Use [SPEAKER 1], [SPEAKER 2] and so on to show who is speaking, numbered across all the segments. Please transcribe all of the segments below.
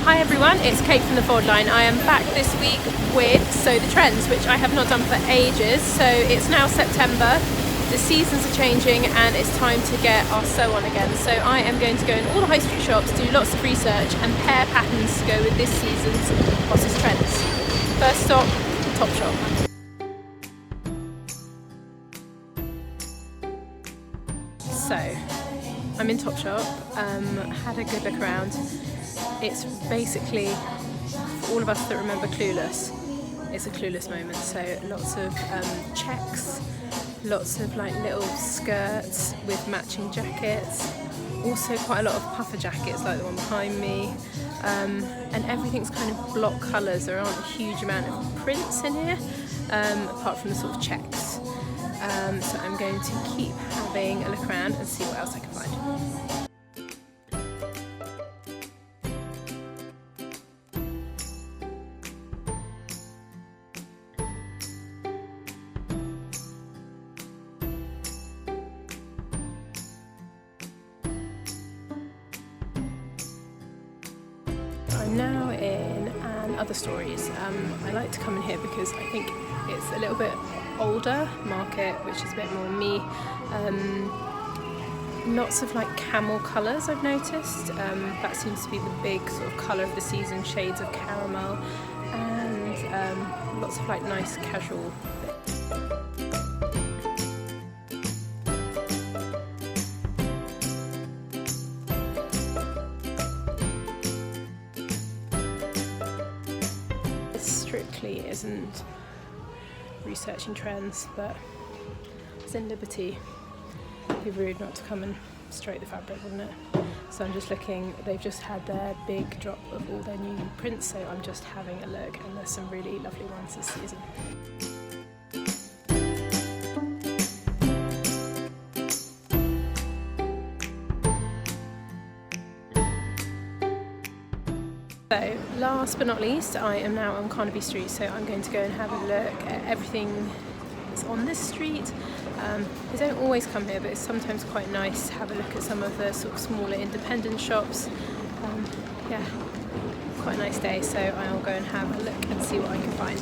[SPEAKER 1] Hi everyone, it's Kate from the Forward Line. I am back this week with Sew the Trends, which I have not done for ages. So it's now September, the seasons are changing and it's time to get our sew on again. So I am going to go in all the high street shops, do lots of research and pair patterns to go with this season's hottest trends. First stop, Topshop. So I'm in Topshop, had a good look around. It's basically, for all of us that remember Clueless, it's a Clueless moment. So lots of checks, lots of like little skirts with matching jackets, also quite a lot of puffer jackets like the one behind me, and everything's kind of block colours. There aren't a huge amount of prints in here, apart from the sort of checks. So I'm going to keep having a look around and see what else I can find. I'm now in Other Stories. I like to come in here because I think it's a little bit older market, which is a bit more me. Lots of like camel colours I've noticed. That seems to be the big sort of colour of the season, shades of caramel, and lots of like nice casual bits. Strictly isn't researching trends, but it's in Liberty. It'd be rude not to come and straight the fabric, wouldn't it? So I'm just looking, they've just had their big drop of all their new prints, so I'm just having a look, and there's some really lovely ones this season. So last but not least, I am now on Carnaby Street, so I'm going to go and have a look at everything that's on this street. They don't always come here, but it's sometimes quite nice to have a look at some of the sort of smaller independent shops. Yeah, quite a nice day, so I'll go and have a look and see what I can find.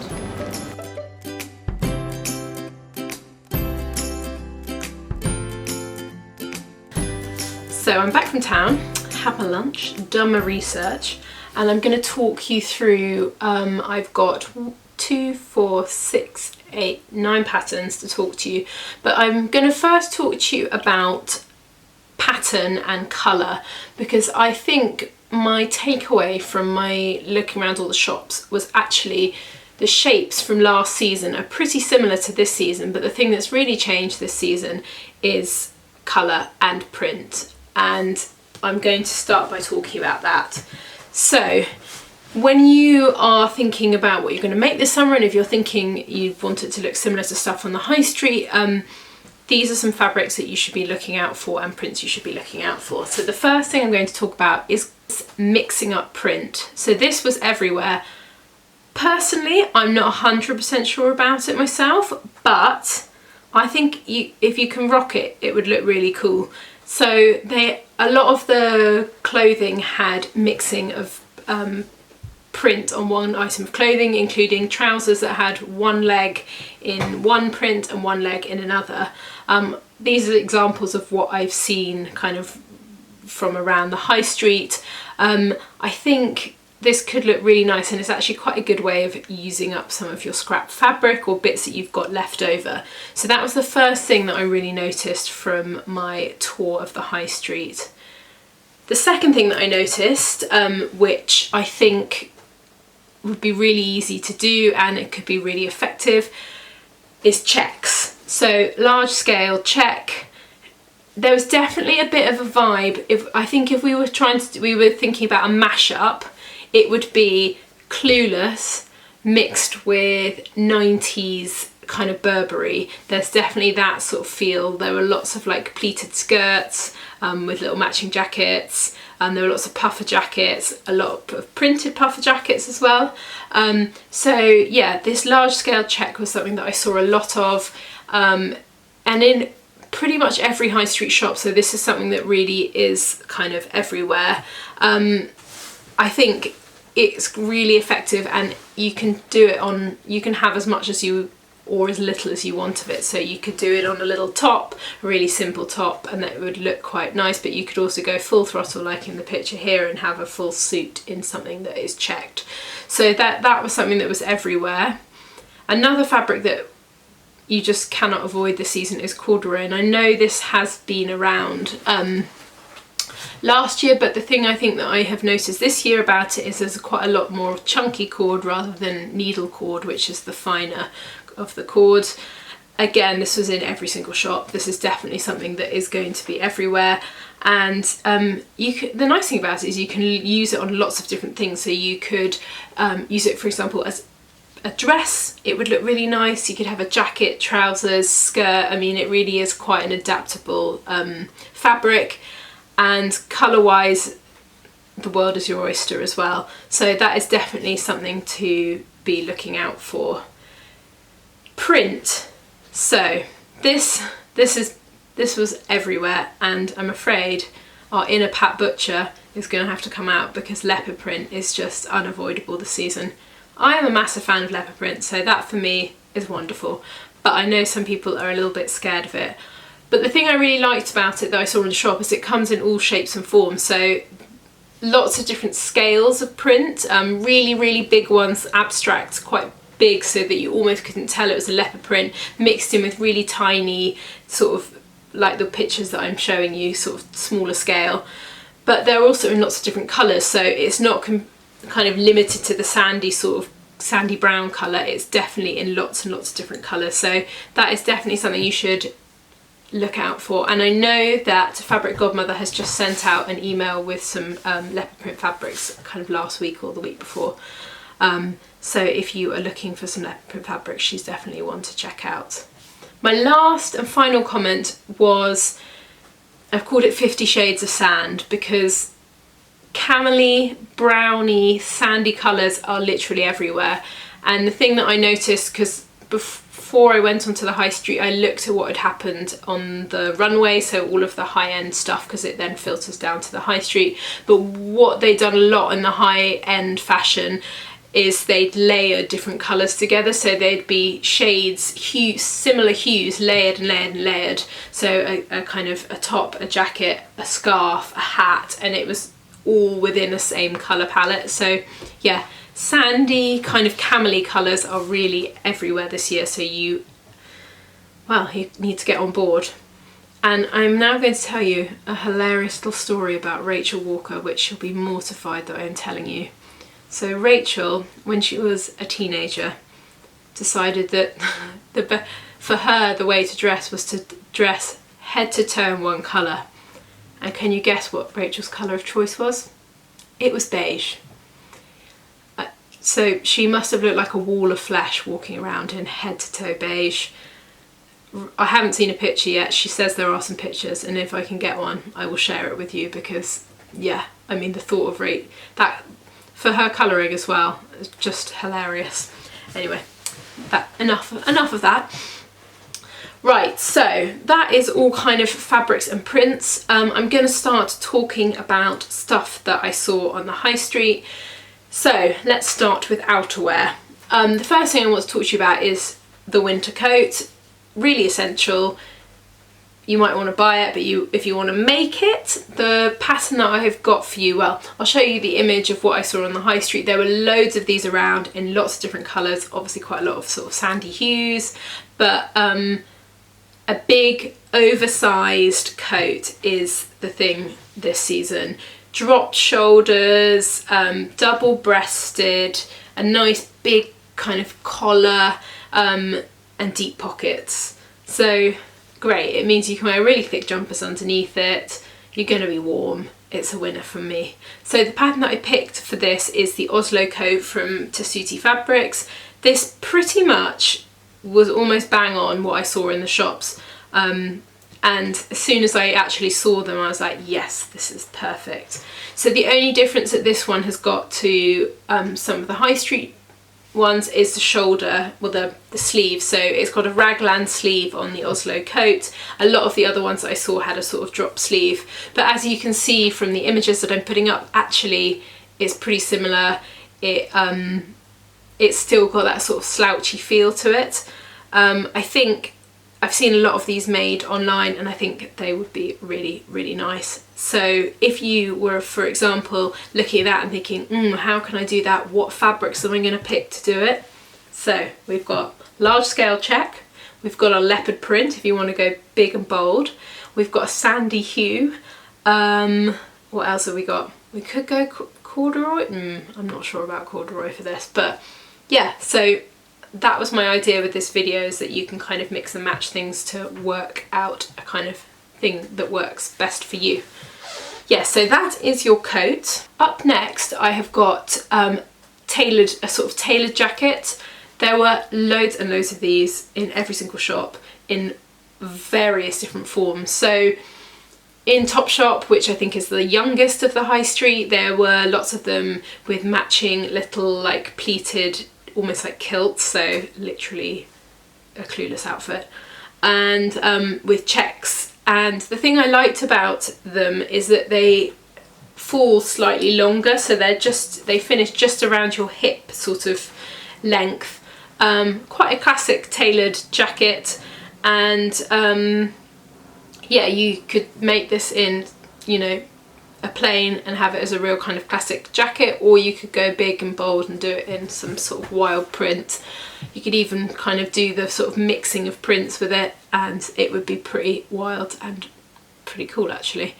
[SPEAKER 1] So I'm back from town, had my lunch, done my research, and I'm going to talk you through, I've got 2, 4, 6, 8, 9 patterns to talk to you, but I'm going to first talk to you about pattern and colour, because I think my takeaway from my looking around all the shops was actually the shapes from last season are pretty similar to this season, but the thing that's really changed this season is colour and print, and I'm going to start by talking about that. So when you are thinking about what you're going to make this summer, and if you're thinking you want it to look similar to stuff on the high street, these are some fabrics that you should be looking out for and prints you should be looking out for. So the first thing I'm going to talk about is mixing up print. So this was everywhere. Personally, I'm not 100% sure about it myself, but I think if you can rock it, it would look really cool. So a lot of the clothing had mixing of print on one item of clothing, including trousers that had one leg in one print and one leg in another. These are examples of what I've seen kind of from around the high street. I think this could look really nice, and it's actually quite a good way of using up some of your scrap fabric or bits that you've got left over. So that was the first thing that I really noticed from my tour of the high street. The second thing that I noticed, which I think would be really easy to do and it could be really effective, is checks. So large scale check. There was definitely a bit of a vibe. I think if we were thinking about a mashup, it would be Clueless mixed with 90s kind of Burberry. There's definitely that sort of feel. There were lots of like pleated skirts with little matching jackets. There were lots of puffer jackets, a lot of printed puffer jackets as well. So yeah, this large scale check was something that I saw a lot of, and in pretty much every high street shop. So this is something that really is kind of everywhere. I think it's really effective, and you can do it on, you can have as much as you or as little as you want of it. So you could do it on a little top, a really simple top, and that would look quite nice, but you could also go full throttle like in the picture here and have a full suit in something that is checked. So that was something that was everywhere. Another fabric that you just cannot avoid this season is corduroy, and I know this has been around last year, but the thing I think that I have noticed this year about it is there's quite a lot more chunky cord rather than needle cord, which is the finer of the cords. Again, this was in every single shop. This is definitely something that is going to be everywhere, and the nice thing about it is you can use it on lots of different things. So you could use it, for example, as a dress. It would look really nice. You could have a jacket, trousers, skirt. I mean, it really is quite an adaptable fabric, and colour wise the world is your oyster as well. So that is definitely something to be looking out for. Print. So this was everywhere, and I'm afraid our inner Pat Butcher is going to have to come out because leopard print is just unavoidable this season. I am a massive fan of leopard print, so that for me is wonderful, but I know some people are a little bit scared of it. But the thing I really liked about it that I saw in the shop is it comes in all shapes and forms, so lots of different scales of print, really big ones, abstract, quite big, so that you almost couldn't tell it was a leopard print, mixed in with really tiny, sort of like the pictures that I'm showing you, sort of smaller scale. But they're also in lots of different colours, so it's not kind of limited to the sandy brown colour. It's definitely in lots and lots of different colours, so that is definitely something you should look out for. And I know that Fabric Godmother has just sent out an email with some leopard print fabrics kind of last week or the week before. So if you are looking for some leopard print fabrics, she's definitely one to check out. My last and final comment was, I've called it 50 Shades of Sand, because camely, browny, sandy colours are literally everywhere. And the thing that I noticed, because before I went onto the high street, I looked at what had happened on the runway, so all of the high-end stuff, because it then filters down to the high street. But what they'd done a lot in the high-end fashion is they'd layered different colours together, so they'd be shades, hues, similar hues, layered and layered and layered. So a kind of a top, a jacket, a scarf, a hat, and it was all within the same colour palette. So yeah, sandy kind of camely colours are really everywhere this year, so you need to get on board. And I'm now going to tell you a hilarious little story about Rachel Walker, which she'll be mortified that I am telling you. So Rachel, when she was a teenager, decided that for her the way to dress was to dress head to toe in one colour. And can you guess what Rachel's colour of choice was? It was beige. So she must have looked like a wall of flesh walking around in head to toe beige. I haven't seen a picture yet. She says there are some pictures, and if I can get one I will share it with you, because yeah, I mean the thought of that for her colouring as well is just hilarious. Anyway, enough of that. Right, so that is all kind of fabrics and prints. I'm going to start talking about stuff that I saw on the high street. So let's start with outerwear. The first thing I want to talk to you about is the winter coat. Really essential. You might want to buy it, but if you want to make it, the pattern that I have got for you, well, I'll show you the image of what I saw on the high street. There were loads of these around in lots of different colours, obviously quite a lot of sort of sandy hues, but a big oversized coat is the thing this season. Dropped shoulders, double breasted, a nice big kind of collar, and deep pockets. So great, it means you can wear really thick jumpers underneath it. You're going to be warm. It's a winner from me. So the pattern that I picked for this is the Oslo coat from Tessuti Fabrics. This pretty much was almost bang on what I saw in the shops, and as soon as I actually saw them I was like, yes, this is perfect. So the only difference that this one has got to some of the high street ones is the shoulder, well the sleeve. So it's got a raglan sleeve on the Oslo coat. A lot of the other ones that I saw had a sort of drop sleeve, but as you can see from the images that I'm putting up, actually it's pretty similar. it's still got that sort of slouchy feel to it. I think I've seen a lot of these made online and I think they would be really, really nice. So if you were, for example, looking at that and thinking, how can I do that? What fabrics am I going to pick to do it? So we've got large scale check, we've got a leopard print if you want to go big and bold, we've got a sandy hue, what else have we got? We could go corduroy, I'm not sure about corduroy for this, but yeah, so that was my idea with this video, is that you can kind of mix and match things to work out a kind of thing that works best for you. Yeah, so that is your coat. Up next I have got a sort of tailored jacket. There were loads and loads of these in every single shop in various different forms. So in Topshop, which I think is the youngest of the high street, there were lots of them with matching little like pleated, almost like kilts, so literally a clueless outfit, and with checks. And the thing I liked about them is that they fall slightly longer, so they finish just around your hip sort of length. Quite a classic tailored jacket, and yeah, you could make this in, you know, a plain and have it as a real kind of classic jacket, or you could go big and bold and do it in some sort of wild print. You could even kind of do the sort of mixing of prints with it and it would be pretty wild and pretty cool actually.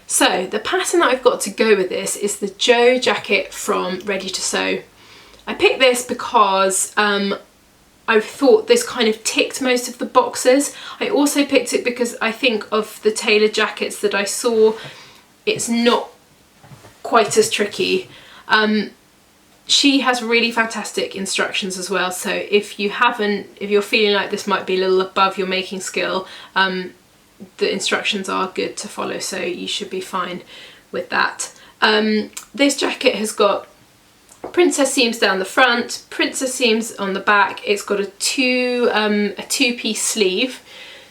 [SPEAKER 1] So the pattern that I've got to go with this is the Joe jacket from Ready to Sew. I picked this because I thought this kind of ticked most of the boxes. I also picked it because I think of the tailored jackets that I saw, it's not quite as tricky. She has really fantastic instructions as well, so if you're feeling like this might be a little above your making skill, the instructions are good to follow, so you should be fine with that. This jacket has got princess seams down the front, princess seams on the back. It's got a two-piece sleeve.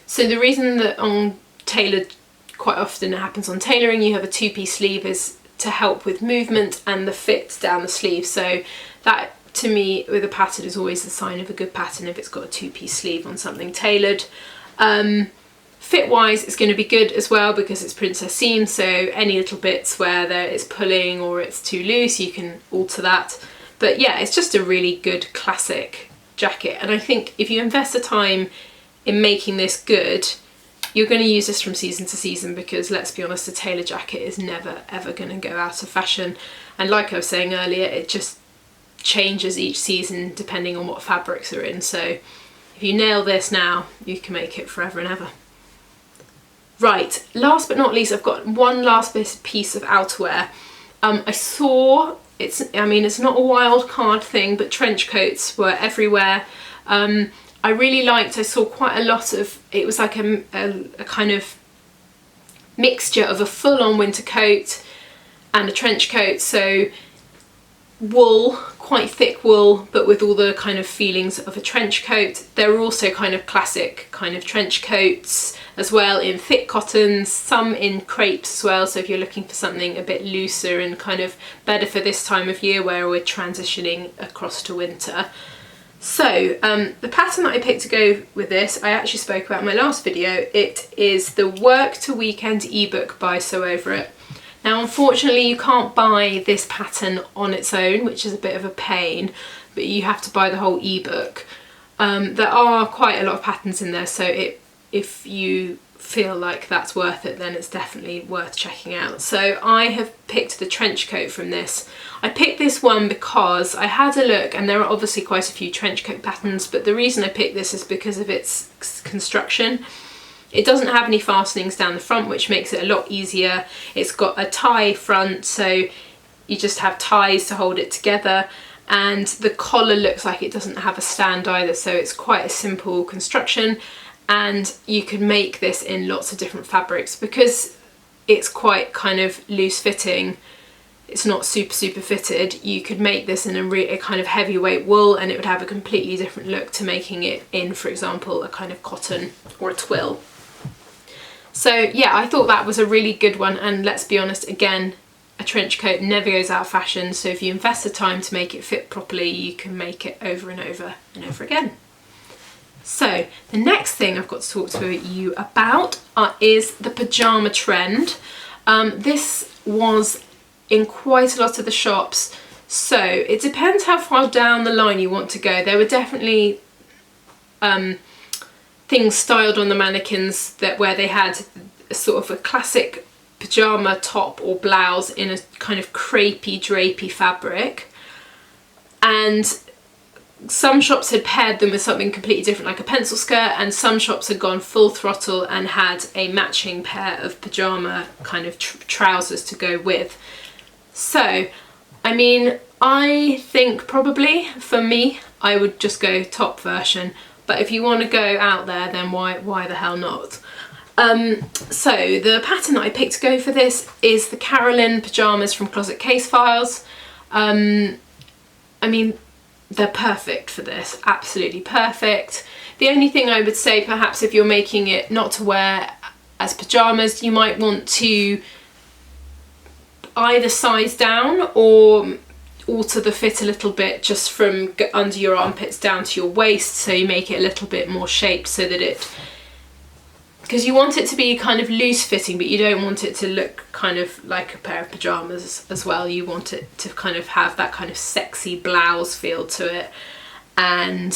[SPEAKER 1] So the reason that on tailored, quite often it happens on tailoring, you have a two-piece sleeve is to help with movement and the fit down the sleeve. So that, to me, with a pattern is always the sign of a good pattern if it's got a two-piece sleeve on something tailored. Fit-wise, it's going to be good as well because it's princess seam, so any little bits where it's pulling or it's too loose, you can alter that. But yeah, it's just a really good classic jacket, and I think if you invest the time in making this good, you're going to use this from season to season, because let's be honest, a tailor jacket is never ever going to go out of fashion, and like I was saying earlier, it just changes each season depending on what fabrics are in. So if you nail this now, you can make it forever and ever. Right, last but not least, I've got one last piece of outerwear. I saw, I mean, it's not a wild card thing, but trench coats were everywhere. I really liked, I saw quite a lot of, it was like a kind of mixture of a full-on winter coat and a trench coat. So wool, quite thick wool, but with all the kind of feelings of a trench coat. There were also kind of classic kind of trench coats as well in thick cottons, some in crepes as well. So if you're looking for something a bit looser and kind of better for this time of year where we're transitioning across to winter. So the pattern that I picked to go with this, I actually spoke about in my last video. It is the Work to Weekend ebook by Sew Over It. Now unfortunately you can't buy this pattern on its own, which is a bit of a pain, but you have to buy the whole ebook. There are quite a lot of patterns in there, so if you feel like that's worth it, then it's definitely worth checking out. So I have picked the trench coat from this. I picked this one because I had a look, and there are obviously quite a few trench coat patterns, but the reason I picked this is because of its construction. It doesn't have any fastenings down the front, which makes it a lot easier. It's got a tie front, so you just have ties to hold it together, and the collar looks like it doesn't have a stand either, so it's quite a simple construction. And you can make this in lots of different fabrics because it's quite kind of loose fitting. It's not super fitted. You could make this in a kind of heavyweight wool, and it would have a completely different look to making it in, for example, a kind of cotton or a twill. So yeah, I thought that was a really good one, and let's be honest, again, a trench coat never goes out of fashion, so if you invest the time to make it fit properly, you can make it over and over and over again. So the next thing I've got to talk to you about is the pajama trend. This was in quite a lot of the shops, so it depends how far down the line you want to go. There were definitely things styled on the mannequins where they had a sort of a classic pajama top or blouse in a kind of crepey, drapey fabric, and some shops had paired them with something completely different, like a pencil skirt, and some shops had gone full throttle and had a matching pair of pajama kind of trousers to go with. So, I mean, I think probably for me, I would just go top version, but if you want to go out there, then why the hell not? So the pattern that I picked to go for this is the Carolyn Pajamas from Closet Case Files. I mean, they're perfect for this, absolutely perfect. The only thing I would say, perhaps if you're making it not to wear as pajamas, you might want to either size down or alter the fit a little bit, just from under your armpits down to your waist, so you make it a little bit more shaped, so that because you want it to be kind of loose fitting, but you don't want it to look kind of like a pair of pajamas as well. You want it to kind of have that kind of sexy blouse feel to it. And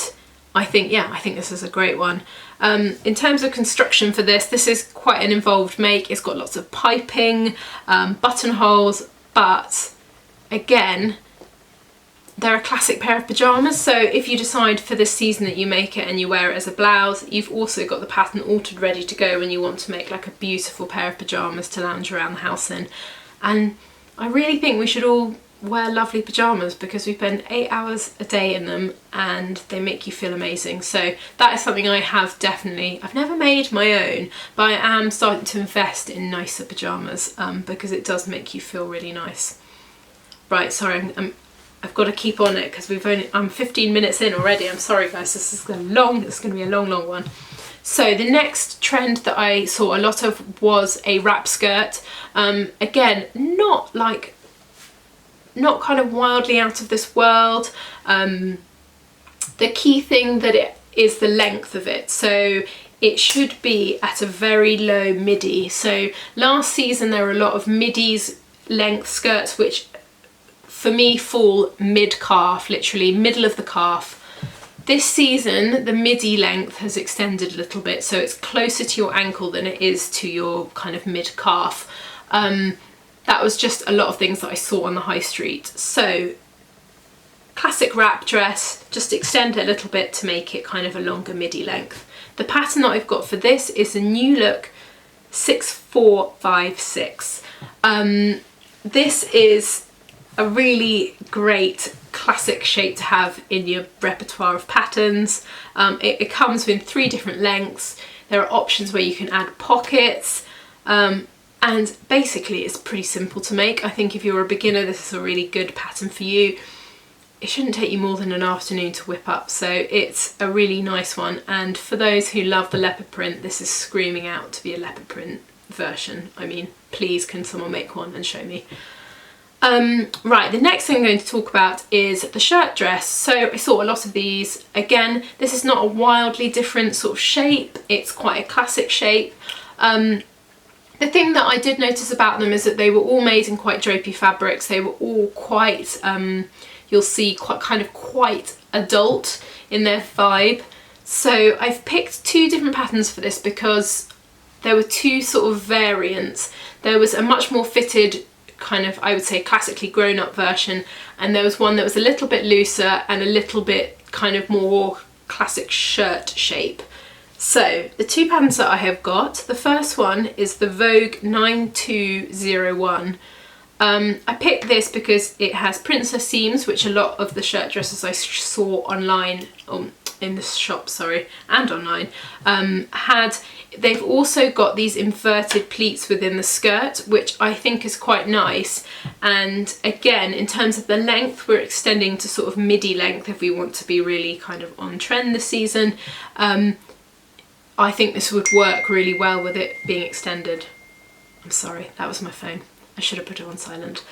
[SPEAKER 1] I think this is a great one. In terms of construction for this is quite an involved make. It's got lots of piping, buttonholes, but again, they're a classic pair of pajamas, so if you decide for this season that you make it and you wear it as a blouse, you've also got the pattern altered ready to go when you want to make like a beautiful pair of pajamas to lounge around the house in. And I really think we should all wear lovely pajamas, because we spend 8 hours a day in them and they make you feel amazing. So that is something I've never made my own, but I am starting to invest in nicer pajamas, because it does make you feel really nice. Right, sorry, I've got to keep on it because I'm 15 minutes in already. I'm sorry guys, it's going to be a long one. So the next trend that I saw a lot of was a wrap skirt. Again, not kind of wildly out of this world. The key thing that it is the length of it. So it should be at a very low midi. So last season there were a lot of midis length skirts, which for me fall mid-calf, literally middle of the calf. This season the midi length has extended a little bit, so it's closer to your ankle than it is to your kind of mid-calf. That was just a lot of things that I saw on the high street. So classic wrap dress, just extend it a little bit to make it kind of a longer midi length. The pattern that I've got for this is the New Look 6456. This is a really great classic shape to have in your repertoire of patterns. It comes in 3 different lengths. There are options where you can add pockets, and basically it's pretty simple to make. I think if you're a beginner, this is a really good pattern for you. It shouldn't take you more than an afternoon to whip up, so it's a really nice one. And for those who love the leopard print, this is screaming out to be a leopard print version. I mean, please can someone make one and show me? Right, the next thing I'm going to talk about is the shirt dress. So I saw a lot of these. Again, this is not a wildly different sort of shape. It's quite a classic shape. The thing that I did notice about them is that they were all made in quite drapey fabrics. They were all quite, you'll see, quite adult in their vibe. So I've picked 2 different patterns for this because there were 2 sort of variants. There was a much more fitted, kind of, I would say, classically grown-up version, and there was one that was a little bit looser and a little bit kind of more classic shirt shape. So the 2 patterns that I have got, the first one is the Vogue 9201. I picked this because it has princess seams, which a lot of the shirt dresses I saw online, in the shop, sorry, and online, had. They've also got these inverted pleats within the skirt, which I think is quite nice. And again, in terms of the length, we're extending to sort of midi length if we want to be really kind of on trend this season. I think this would work really well with it being extended. I'm sorry, that was my phone. I should have put it on silent.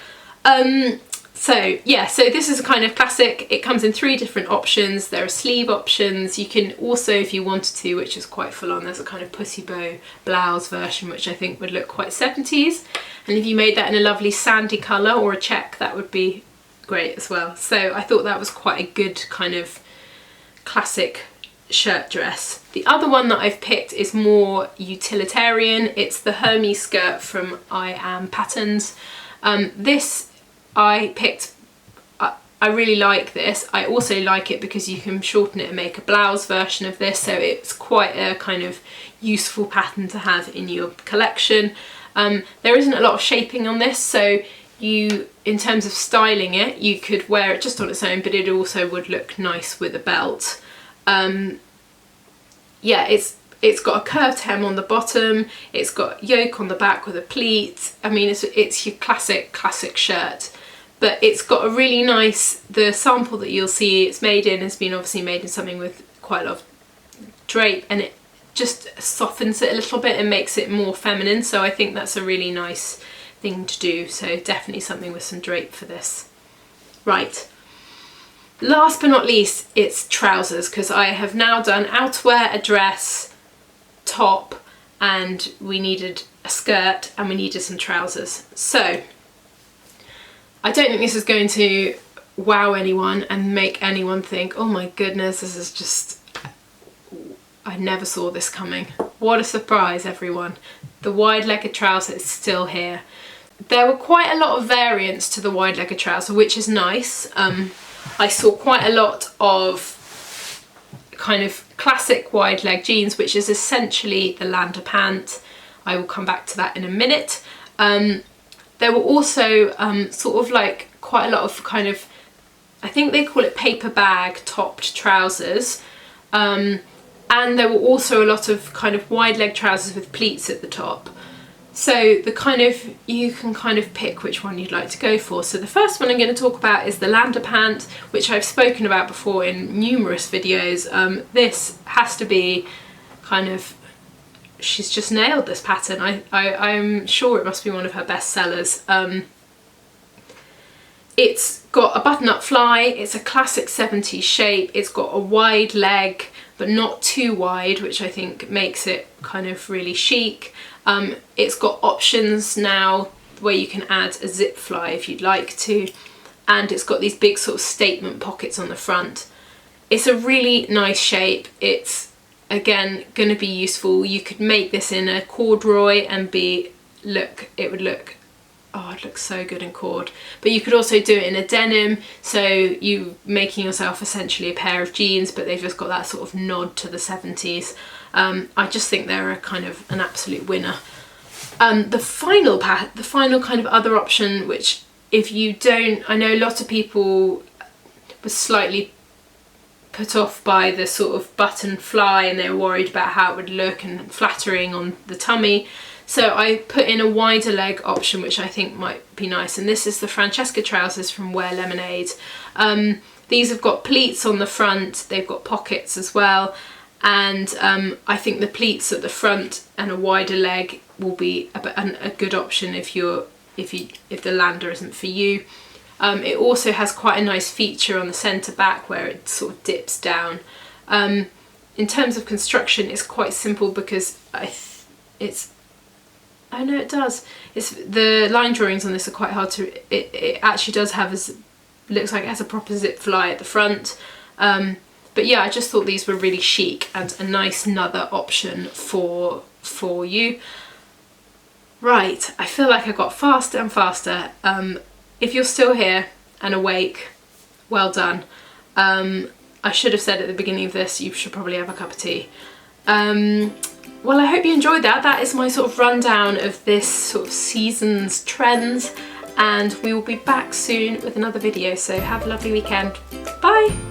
[SPEAKER 1] So yeah, so this is a kind of classic. It comes in 3 different options. There are sleeve options. You can also, if you wanted to, which is quite full on, there's a kind of pussy bow blouse version, which I think would look quite 70s. And if you made that in a lovely sandy colour or a check, that would be great as well. So I thought that was quite a good kind of classic shirt dress. The other one that I've picked is more utilitarian. It's the Hermes skirt from I Am Patterns. This I picked, I really like this. I also like it because you can shorten it and make a blouse version of this, so it's quite a kind of useful pattern to have in your collection. There isn't a lot of shaping on this, so you, in terms of styling it, you could wear it just on its own, but it also would look nice with a belt. Yeah, it's got a curved hem on the bottom, it's got yoke on the back with a pleat. I mean, it's your classic shirt. But it's got a really nice, the sample that you'll see it's made in has been obviously made in something with quite a lot of drape, and it just softens it a little bit and makes it more feminine. So I think that's a really nice thing to do. So definitely something with some drape for this. Right. Last but not least, it's trousers, because I have now done outerwear, a dress, top, and we needed a skirt and we needed some trousers. So I don't think this is going to wow anyone and make anyone think, oh my goodness, this is just, I never saw this coming. What a surprise, everyone. The wide-legged trouser is still here. There were quite a lot of variants to the wide-legged trouser, which is nice. I saw quite a lot of kind of classic wide leg jeans, which is essentially the Lander pant. I will come back to that in a minute. There were also sort of like quite a lot of kind of, I think they call it paper bag topped trousers. And there were also a lot of kind of wide leg trousers with pleats at the top. So the kind of, you can kind of pick which one you'd like to go for. So the first one I'm going to talk about is the Lander pant, which I've spoken about before in numerous videos. This has to be kind of, she's just nailed this pattern. I'm sure it must be one of her best sellers. It's got a button-up fly, it's a classic 70s shape, it's got a wide leg but not too wide, which I think makes it kind of really chic. It's got options now where you can add a zip fly if you'd like to, and it's got these big sort of statement pockets on the front. It's a really nice shape. It's again going to be useful. You could make this in a corduroy and it would look, oh, it looks so good in cord. But you could also do it in a denim, so you making yourself essentially a pair of jeans, but they've just got that sort of nod to the 70s. I just think they're a kind of an absolute winner. The final kind of other option, which if you don't, I know a lot of people were slightly put off by the sort of button fly and they were worried about how it would look and flattering on the tummy. So I put in a wider leg option, which I think might be nice, and this is the Francesca trousers from Wear Lemonade. These have got pleats on the front, they've got pockets as well, and I think the pleats at the front and a wider leg will be a good option if the Lander isn't for you. It also has quite a nice feature on the centre back where it sort of dips down. In terms of construction, it's quite simple because I know it does. The line drawings on this are quite hard to. It actually does have looks like it has a proper zip fly at the front. But yeah, I just thought these were really chic and a nice another option for you. Right, I feel like I got faster and faster. If you're still here and awake, well done. I should have said at the beginning of this, you should probably have a cup of tea. Well, I hope you enjoyed that. That is my sort of rundown of this sort of season's trends, and we will be back soon with another video, so have a lovely weekend. Bye!